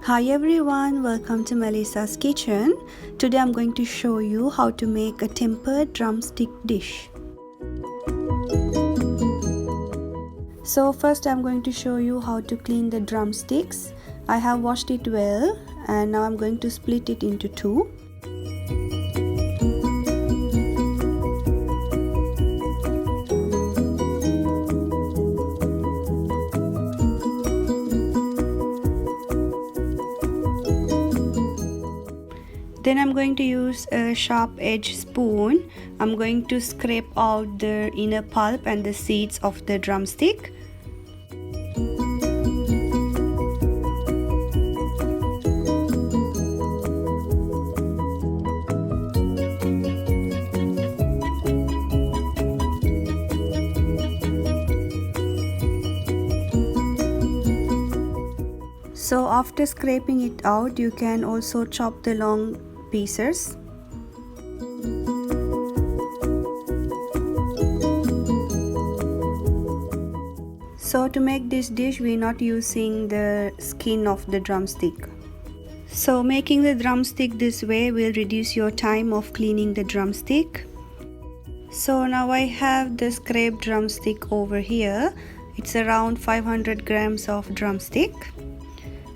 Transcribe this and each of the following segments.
Hi everyone, welcome to Melissa's kitchen. Today I'm going to show you how to make a tempered drumstick dish. So first I'm going to show you how to clean the drumsticks. I have washed it well and now I'm going to split it into two. Then I'm going to use a sharp edge spoon. I'm going to scrape out the inner pulp and the seeds of the drumstick. So after scraping it out, you can also chop the long pieces. So to make this dish, we're not using the skin of the drumstick. So making the drumstick this way will reduce your time of cleaning the drumstick. So now I have the scraped drumstick over here. It's around 500 grams of drumstick.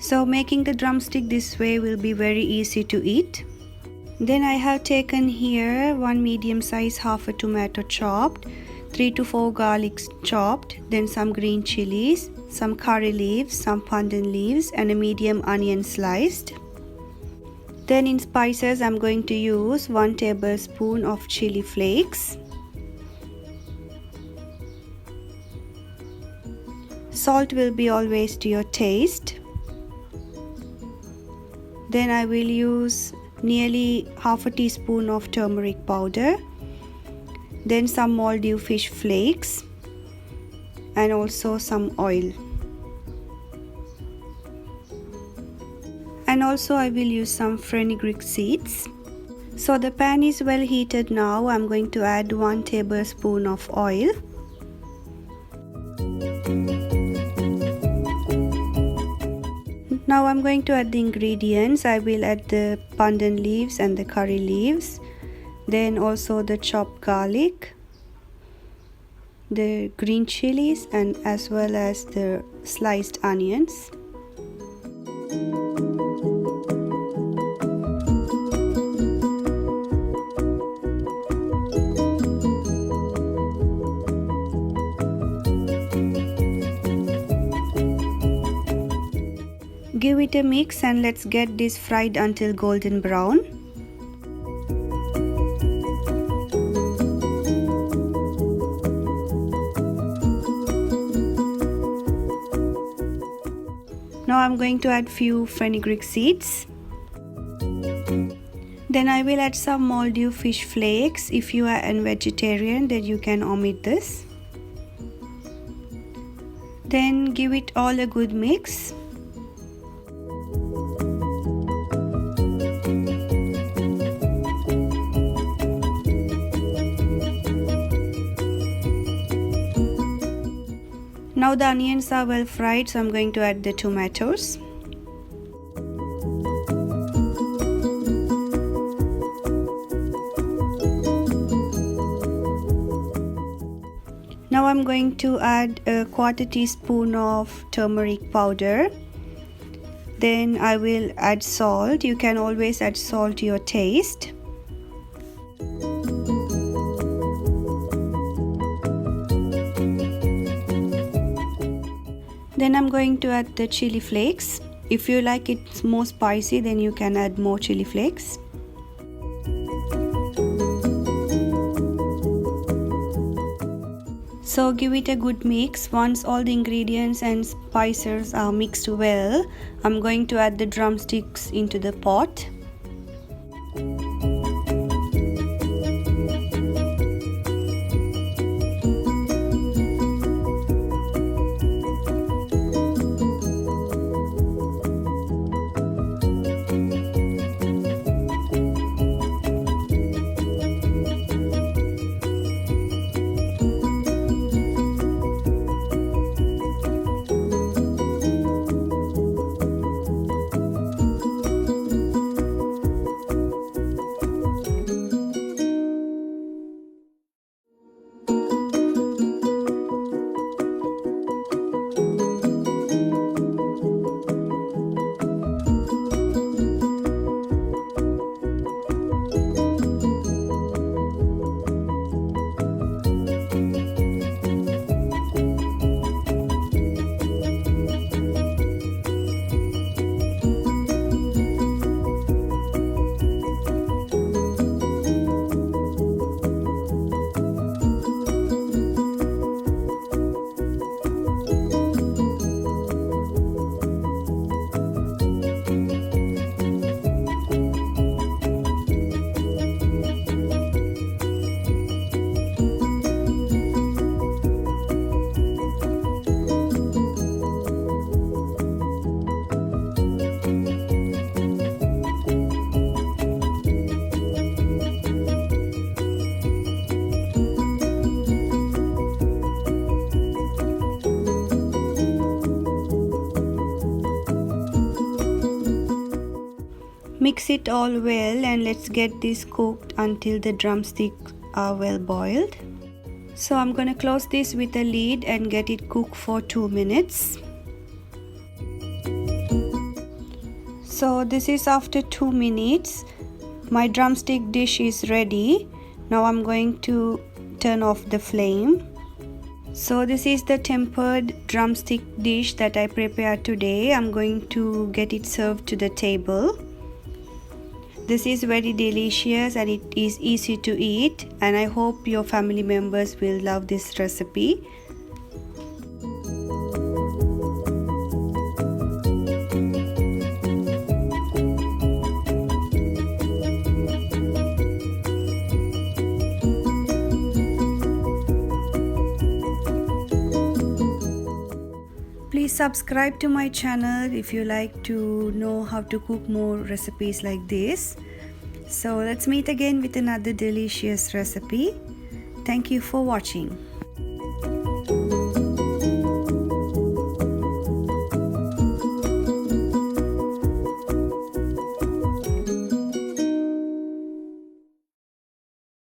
So making the drumstick this way will be very easy to eat. Then I have taken here one medium size half a tomato chopped, 3 to 4 garlics chopped, then some green chilies, some curry leaves, some pandan leaves and a medium onion sliced. Then in spices I'm going to use 1 tablespoon of chili flakes. Salt will be always to your taste. Then I will use nearly half a teaspoon of turmeric powder, then some moldy fish flakes and also some oil. And also I will use some fenugreek seeds. So the pan is well heated now. I'm going to add 1 tablespoon of oil. Now I'm going to add the ingredients. I will add the pandan leaves and the curry leaves, then also the chopped garlic, the green chilies and as well as the sliced onions. Give it a mix and let's get this fried until golden brown. Now I'm going to add few fenugreek seeds. Then I will add some moldy fish flakes. If you are a vegetarian, then you can omit this. Then give it all a good mix. Now the onions are well fried, so I'm going to add the tomatoes. Now I'm going to add a 1/4 teaspoon of turmeric powder. Then I will add salt. You can always add salt to your taste. Then I'm going to add the chili flakes. If you like it more spicy, then you can add more chili flakes. So give it a good mix. Once all the ingredients and spices are mixed well, I'm going to add the drumsticks into the pot. Mix it all well and let's get this cooked until the drumsticks are well boiled. So I'm gonna close this with a lid and get it cooked for 2 minutes. So this is after 2 minutes. My drumstick dish is ready. Now I'm going to turn off the flame. So this is the tempered drumstick dish that I prepared today. I'm going to get it served to the table. This is very delicious and it is easy to eat, and I hope your family members will love this recipe. Please subscribe to my channel if you like to know how to cook more recipes like this. So let's meet again with another delicious recipe. Thank you for watching.